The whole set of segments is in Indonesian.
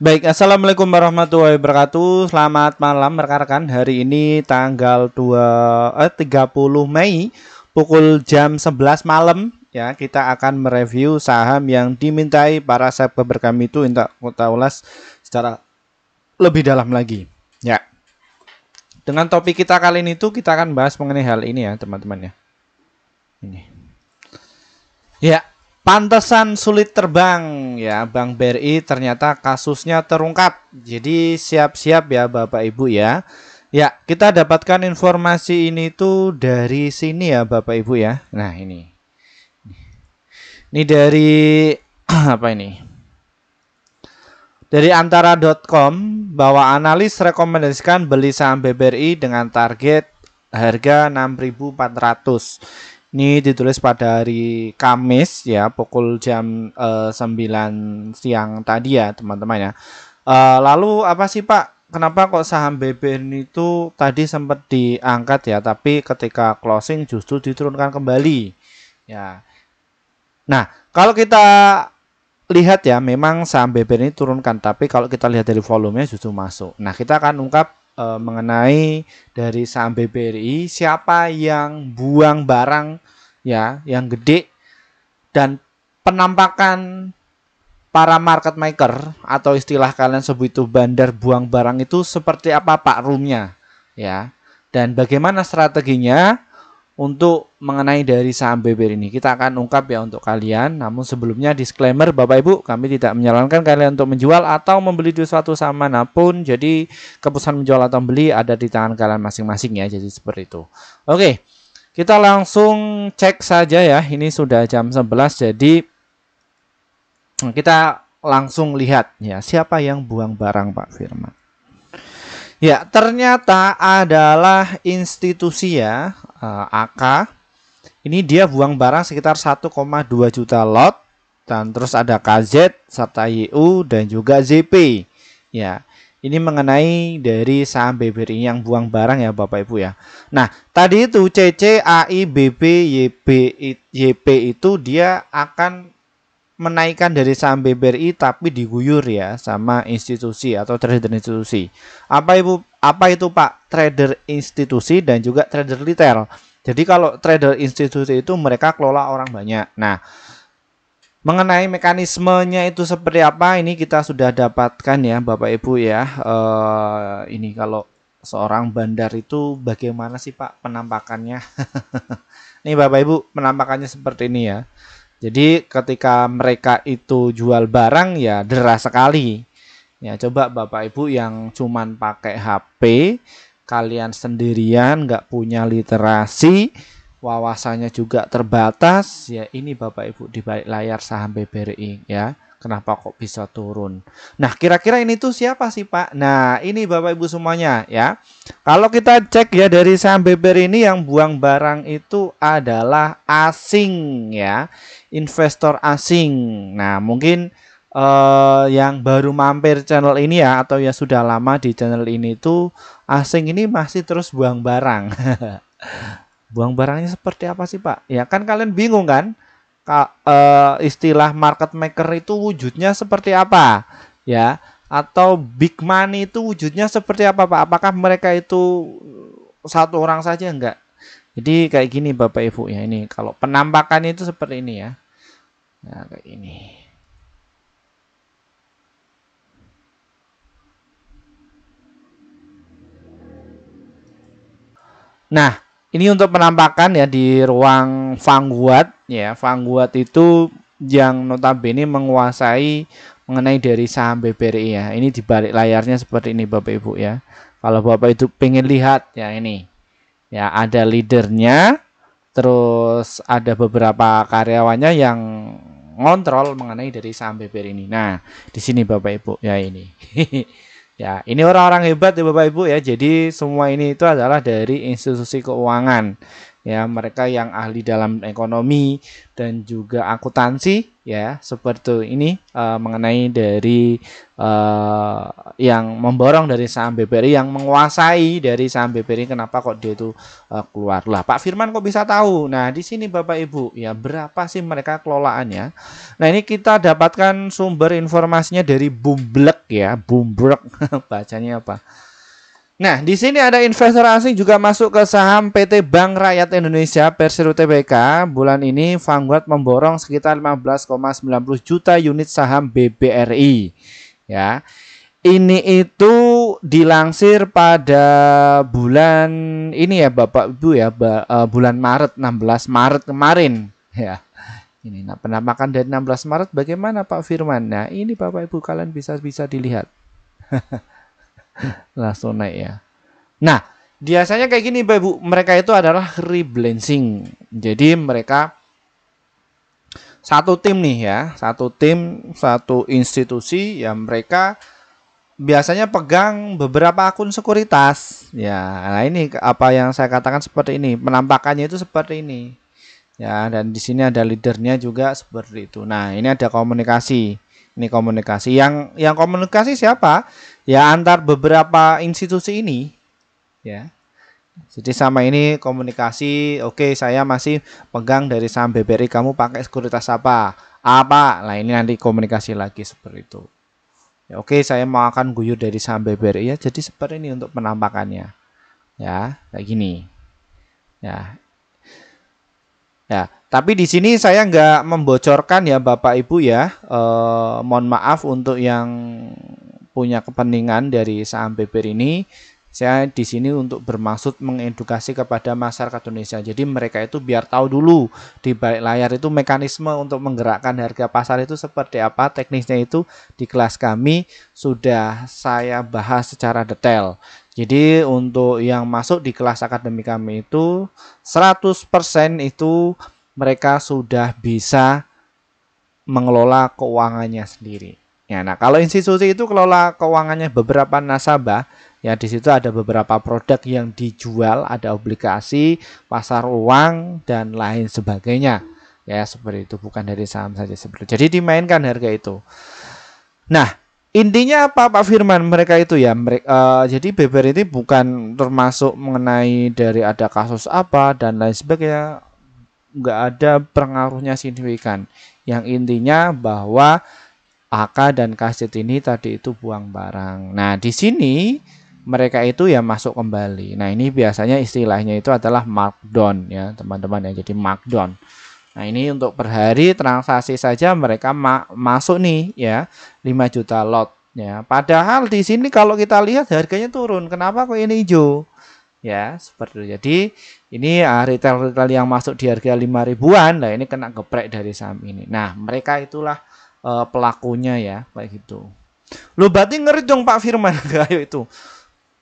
Baik, assalamualaikum warahmatullahi wabarakatuh. Selamat malam rekan-rekan. Hari ini tanggal 30 Mei pukul jam 11 malam ya, kita akan mereview saham yang dimintai para subscriber kami itu untuk kita ulas secara lebih dalam lagi. Ya. Dengan topik kita kali ini tuh kita akan bahas mengenai hal ini ya, teman-teman ya. Ini. Ya, pantesan sulit terbang ya, Bank BRI ternyata kasusnya terungkap. Jadi siap-siap ya Bapak Ibu ya. Ya, kita dapatkan informasi ini tuh dari sini ya Bapak Ibu ya. Nah, ini. Ini dari apa ini? Dari antara.com bahwa analis rekomendasikan beli saham BBRI dengan target harga 6.400. Ini ditulis pada hari Kamis ya, pukul jam 9 siang tadi ya teman-teman ya. Lalu apa sih Pak? Kenapa kok saham BBRI itu tadi sempat diangkat ya, tapi ketika closing justru diturunkan kembali? Ya. Nah, kalau kita lihat ya, memang saham BBRI ini turunkan, tapi kalau kita lihat dari volumenya justru masuk. Nah, kita akan ungkap mengenai dari saham BBRI siapa yang buang barang ya yang gede dan penampakan para market maker atau istilah kalian sebut itu bandar buang barang itu seperti apa Pak roomnya ya, dan bagaimana strateginya untuk mengenai dari saham BBRI ini kita akan ungkap ya untuk kalian. Namun sebelumnya disclaimer Bapak Ibu, kami tidak menyarankan kalian untuk menjual atau membeli di suatu saham manapun. Jadi keputusan menjual atau membeli ada di tangan kalian masing-masing ya. Jadi seperti itu. Oke, kita langsung cek saja ya. Ini sudah jam 11, jadi kita langsung lihat ya siapa yang buang barang Pak Firman. Ya, ternyata adalah institusi ya, AK. Ini dia buang barang sekitar 1,2 juta lot, dan terus ada KZ serta YU dan juga ZP. Ya, ini mengenai dari saham BBRI yang buang barang ya Bapak Ibu ya. Nah, tadi itu CC, AI, BP, YP itu dia akan menaikkan dari saham BBRI tapi diguyur ya sama institusi atau trader institusi. Apa itu Pak? Trader institusi dan juga trader retail. Jadi kalau trader institusi itu mereka kelola orang banyak. Nah, mengenai mekanismenya itu seperti apa ini kita sudah dapatkan ya Bapak Ibu ya. Ini kalau seorang bandar itu bagaimana sih Pak penampakannya? Nih Bapak Ibu, penampakannya seperti ini ya. Jadi ketika mereka itu jual barang ya deras sekali. Ya coba Bapak Ibu yang cuman pakai HP, kalian sendirian nggak punya literasi, wawasannya juga terbatas, ya ini Bapak Ibu di balik layar saham BBRI ya. Kenapa kok bisa turun? Nah, kira-kira ini tuh siapa sih Pak? Nah, ini Bapak Ibu semuanya ya. Kalau kita cek ya dari saham BBRI ini yang buang barang itu adalah asing ya, investor asing. Nah, mungkin yang baru mampir channel ini ya atau yang sudah lama di channel ini tuh asing ini masih terus buang barang. Buang barangnya seperti apa sih Pak? Ya kan kalian bingung kan? Istilah market maker itu wujudnya seperti apa ya, atau big money itu wujudnya seperti apa Pak? Apakah mereka itu satu orang saja enggak? Jadi kayak gini Bapak Ibu ya, ini kalau penampakan itu seperti ini ya. Nah, kayak ini. Nah, ini untuk penampakan ya di ruang Vanguard ya. Vanguard itu yang notabene menguasai mengenai dari saham BBRI ya. Ini di balik layarnya seperti ini Bapak Ibu ya. Kalau Bapak itu pengen lihat ya ini. Ya, ada leadernya, terus ada beberapa karyawannya yang ngontrol mengenai dari saham BBRI ini. Nah, di sini Bapak Ibu ya ini. Ya, ini orang-orang hebat ya Bapak Ibu ya. Jadi semua ini itu adalah dari institusi keuangan. ya, mereka yang ahli dalam ekonomi dan juga akuntansi, ya, seperti ini mengenai dari yang memborong dari saham BBRI, yang menguasai dari saham BBRI, kenapa kok dia itu keluar. Lah, Pak Firman kok bisa tahu? Nah, di sini Bapak Ibu, ya, berapa sih mereka kelolaannya? Nah, ini kita dapatkan sumber informasinya dari Bloomberg, ya, Bloomberg bacanya apa? Nah, di sini ada investor asing juga masuk ke saham PT Bank Rakyat Indonesia Persero Tbk. Bulan ini Vanguard memborong sekitar 15,90 juta unit saham BBRI. Ya, ini itu dilansir pada bulan ini ya Bapak Ibu ya, bulan Maret, 16 Maret kemarin. Ya, ini nah, penampakan dari 16 Maret bagaimana Pak Firman? Nah, ini Bapak Ibu kalian bisa dilihat. Langsung naik ya. Nah, biasanya kayak gini Bapak Ibu, mereka itu adalah rebalancing. Jadi mereka satu tim nih ya, satu tim, satu institusi, ya mereka biasanya pegang beberapa akun sekuritas. Ya, nah ini apa yang saya katakan seperti ini, penampakannya itu seperti ini. Ya, dan di sini ada leadernya juga seperti itu. Nah, ini ada komunikasi. Ini komunikasi. Yang komunikasi siapa? Ya, antar beberapa institusi ini. Ya. Jadi sama ini komunikasi, oke, saya masih pegang dari saham BBRI, kamu pakai sekuritas apa? Apa? Nah, ini nanti komunikasi lagi seperti itu. Ya, oke, saya mau akan guyur dari saham BBRI ya. Jadi seperti ini untuk penampakannya. Ya, kayak gini. Ya. Ya, tapi di sini saya nggak membocorkan ya Bapak Ibu ya. Mohon maaf untuk yang punya kepentingan dari saham BBRI ini. Saya di sini untuk bermaksud mengedukasi kepada masyarakat Indonesia. Jadi mereka itu biar tahu dulu di balik layar itu mekanisme untuk menggerakkan harga pasar itu seperti apa. Teknisnya itu di kelas kami sudah saya bahas secara detail. Jadi untuk yang masuk di kelas akademik kami itu 100% itu mereka sudah bisa mengelola keuangannya sendiri. Ya, nah kalau institusi itu kelola keuangannya beberapa nasabah, ya di situ ada beberapa produk yang dijual, ada obligasi, pasar uang dan lain sebagainya. Ya seperti itu, bukan dari saham saja seperti itu. Jadi dimainkan harga itu. Nah, intinya apa Pak Firman? Mereka itu ya, jadi BBRI ini bukan termasuk mengenai dari ada kasus apa dan lain sebagainya, nggak ada pengaruhnya signifikan. Yang intinya bahwa AK dan kaset ini tadi itu buang barang. Nah, di sini mereka itu ya masuk kembali. Nah, ini biasanya istilahnya itu adalah markdown ya, teman-teman ya. Jadi markdown. Nah, ini untuk per hari transaksi saja mereka masuk nih ya 5 juta lot ya. Padahal di sini kalau kita lihat harganya turun. Kenapa kok ini hijau? Ya, seperti itu. Jadi ini retail-retail yang masuk di harga 5 ribuan, nah ini kena geprek dari saham ini. Nah, mereka itulah pelakunya ya, kayak gitu. Lo berarti ngeri dong Pak Firman kayak itu.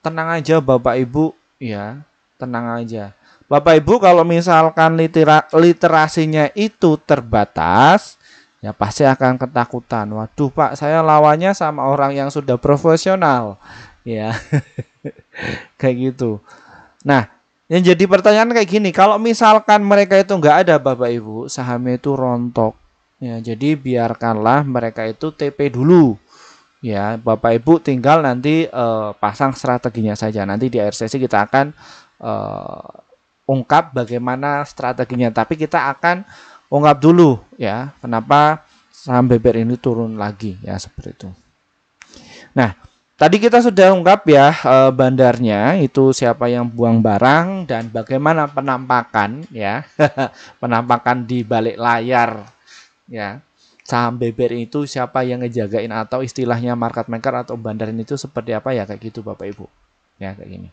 Tenang aja Bapak Ibu, ya, tenang aja. Bapak Ibu kalau misalkan literasinya itu terbatas, ya pasti akan ketakutan. Waduh Pak, saya lawannya sama orang yang sudah profesional, ya, kayak gitu. Nah, yang jadi pertanyaan kayak gini, kalau misalkan mereka itu nggak ada Bapak Ibu, sahamnya itu rontok. Ya, jadi biarkanlah mereka itu TP dulu. Ya, Bapak Ibu tinggal nanti pasang strateginya saja. Nanti di akhir sesi kita akan ungkap bagaimana strateginya. Tapi kita akan ungkap dulu ya, kenapa saham BBRI ini turun lagi ya seperti itu. Nah, tadi kita sudah ungkap ya bandarnya itu siapa yang buang barang dan bagaimana penampakan ya, penampakan di balik layar. Ya, saham BBRI itu siapa yang ngejagain atau istilahnya market maker atau bandarin itu seperti apa ya kayak gitu Bapak Ibu. Ya kayak gini.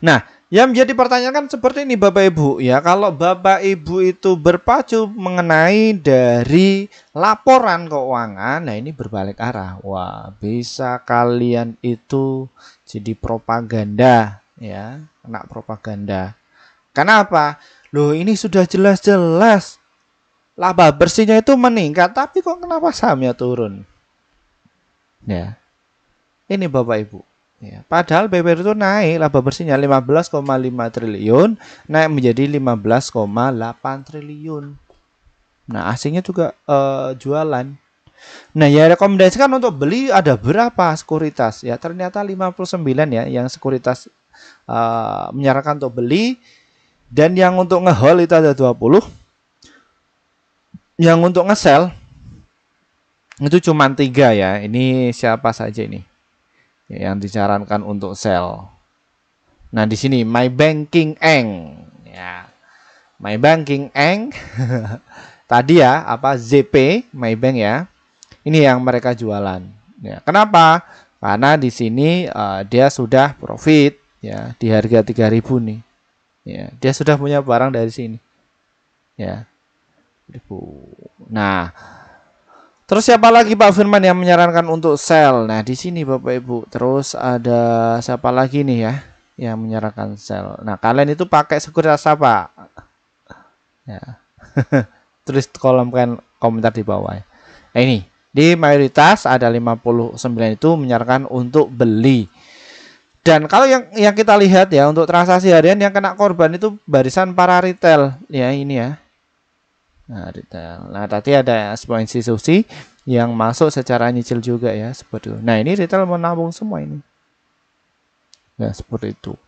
Nah, yang menjadi pertanyaan kan seperti ini Bapak Ibu ya, kalau Bapak Ibu itu berpacu mengenai dari laporan keuangan, nah ini berbalik arah. Wah, bisa kalian itu jadi propaganda ya, kena propaganda. Kenapa? Loh, ini sudah jelas-jelas laba bersihnya itu meningkat, tapi kok kenapa sahamnya turun? Ya, ini Bapak Ibu. Ya, padahal BBRI itu naik laba bersihnya 15,5 triliun, naik menjadi 15,8 triliun. Nah, asingnya juga jualan. Nah, ya rekomendasikan untuk beli ada berapa sekuritas? Ya, ternyata 59 ya yang sekuritas menyarankan untuk beli, dan yang untuk nge-hold itu ada 20. Yang untuk nge-sell itu cuma 3 ya. Ini siapa saja ini? Yang disarankan untuk sell. Nah, di sini My Banking Eng ya. My Banking Eng tadi ya apa ZP Maybank ya. Ini yang mereka jualan. Ya, kenapa? Karena di sini dia sudah profit ya di harga 3.000 nih. Ya, dia sudah punya barang dari sini. Ya. Nah, terus siapa lagi Pak Firman yang menyarankan untuk sell? Nah, di sini Bapak Ibu. Terus ada siapa lagi nih ya yang menyarankan sell? Nah, kalian itu pakai sekuritas apa? Ya. Tulis kolom komentar di bawah ya. Nah, ini di mayoritas ada 59 itu menyarankan untuk beli. Dan kalau yang kita lihat ya untuk transaksi harian yang kena korban itu barisan para retail ya ini ya. Nah, retail. Nah, tadi ada sebuah institusi yang masuk secara nyicil juga ya, seperti itu. Nah, ini retail menabung semua ini. Ya, seperti itu.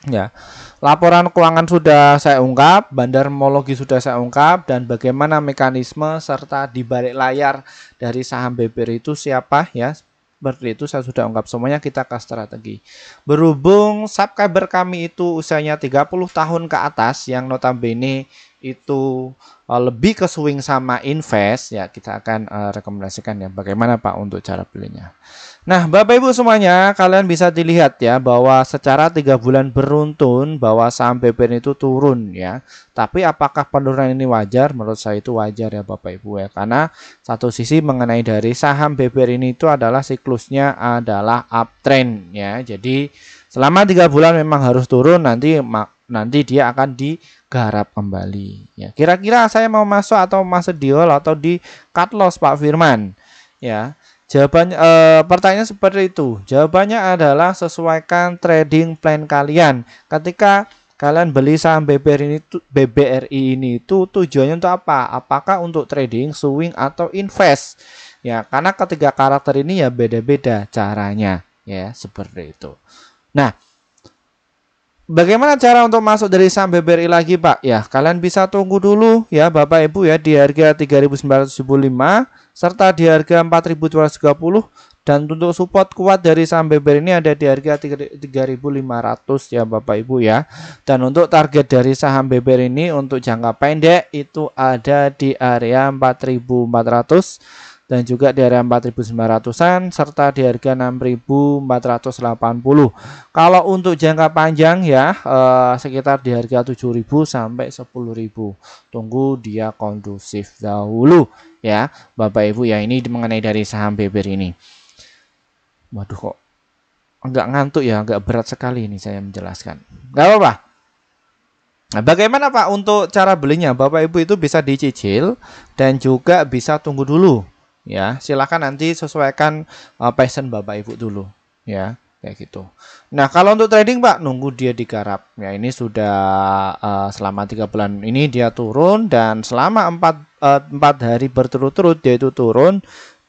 Ya. Laporan keuangan sudah saya ungkap, bandarmologi sudah saya ungkap, dan bagaimana mekanisme serta di balik layar dari saham BBRI itu siapa ya. Seperti itu saya sudah ungkap semuanya, kita ke strategi. Berhubung subscriber kami itu usianya 30 tahun ke atas yang notabene itu lebih ke swing sama invest ya, kita akan rekomendasikan ya bagaimana Pak untuk cara belinya. Nah, Bapak Ibu semuanya, kalian bisa dilihat ya bahwa secara 3 bulan beruntun bahwa saham BBRI itu turun ya. Tapi apakah penurunan ini wajar? Menurut saya itu wajar ya Bapak Ibu ya. Karena satu sisi mengenai dari saham BBRI ini itu adalah siklusnya adalah uptrend ya. Jadi selama 3 bulan memang harus turun, nanti dia akan digarap kembali ya. Kira-kira saya mau masuk atau masuk di hold atau di cut loss Pak Firman ya. Jawabannya pertanyaan seperti itu. Jawabannya adalah sesuaikan trading plan kalian. Ketika kalian beli saham BBRI ini itu tujuannya untuk apa? Apakah untuk trading, swing atau invest? Ya, karena ketiga karakter ini ya beda-beda caranya ya, seperti itu. Nah, bagaimana cara untuk masuk dari saham BBRI lagi Pak? Ya, kalian bisa tunggu dulu ya Bapak Ibu ya di harga 3.975 serta di harga 4.230, dan untuk support kuat dari saham BBRI ini ada di harga 3.500 ya Bapak Ibu ya. Dan untuk target dari saham BBRI ini untuk jangka pendek itu ada di area 4.400 dan juga di area 4.900-an serta di harga 6.480. Kalau untuk jangka panjang ya sekitar di harga 7.000 sampai 10.000. Tunggu dia kondusif dahulu ya Bapak Ibu ya. Ini mengenai dari saham BBRI ini. Waduh kok agak ngantuk ya, agak berat sekali ini saya menjelaskan. Gak apa-apa. Nah, bagaimana Pak untuk cara belinya? Bapak Ibu itu bisa dicicil dan juga bisa tunggu dulu. Ya, silakan nanti sesuaikan passion Bapak Ibu dulu ya, kayak gitu. Nah, kalau untuk trading Pak, nunggu dia digarap. Ya, ini sudah selama 3 bulan ini dia turun, dan selama 4 hari berturut-turut dia itu turun,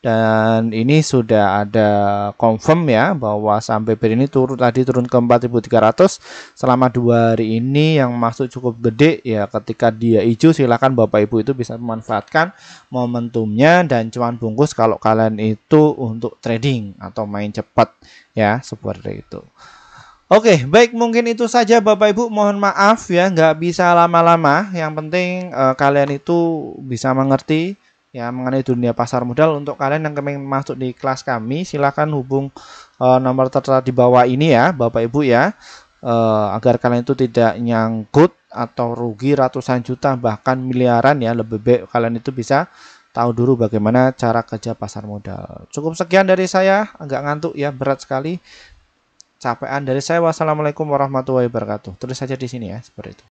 dan ini sudah ada confirm ya bahwa sampai BBRI ini turun ke 4.300 selama 2 hari ini, yang masuk cukup gede ya. Ketika dia hijau silakan Bapak Ibu itu bisa memanfaatkan momentumnya dan cuan bungkus kalau kalian itu untuk trading atau main cepat ya, seperti itu. Oke, baik, mungkin itu saja Bapak Ibu. Mohon maaf ya nggak bisa lama-lama. Yang penting kalian itu bisa mengerti ya mengenai dunia pasar modal. Untuk kalian yang ingin masuk di kelas kami, silakan hubung nomor tertera di bawah ini ya Bapak Ibu ya, agar kalian itu tidak nyangkut atau rugi ratusan juta bahkan miliaran ya. Lebih baik kalian itu bisa tahu dulu bagaimana cara kerja pasar modal. Cukup sekian dari saya, agak ngantuk ya, berat sekali, capean dari saya. Wassalamualaikum warahmatullahi wabarakatuh. Tulis saja di sini ya, seperti itu.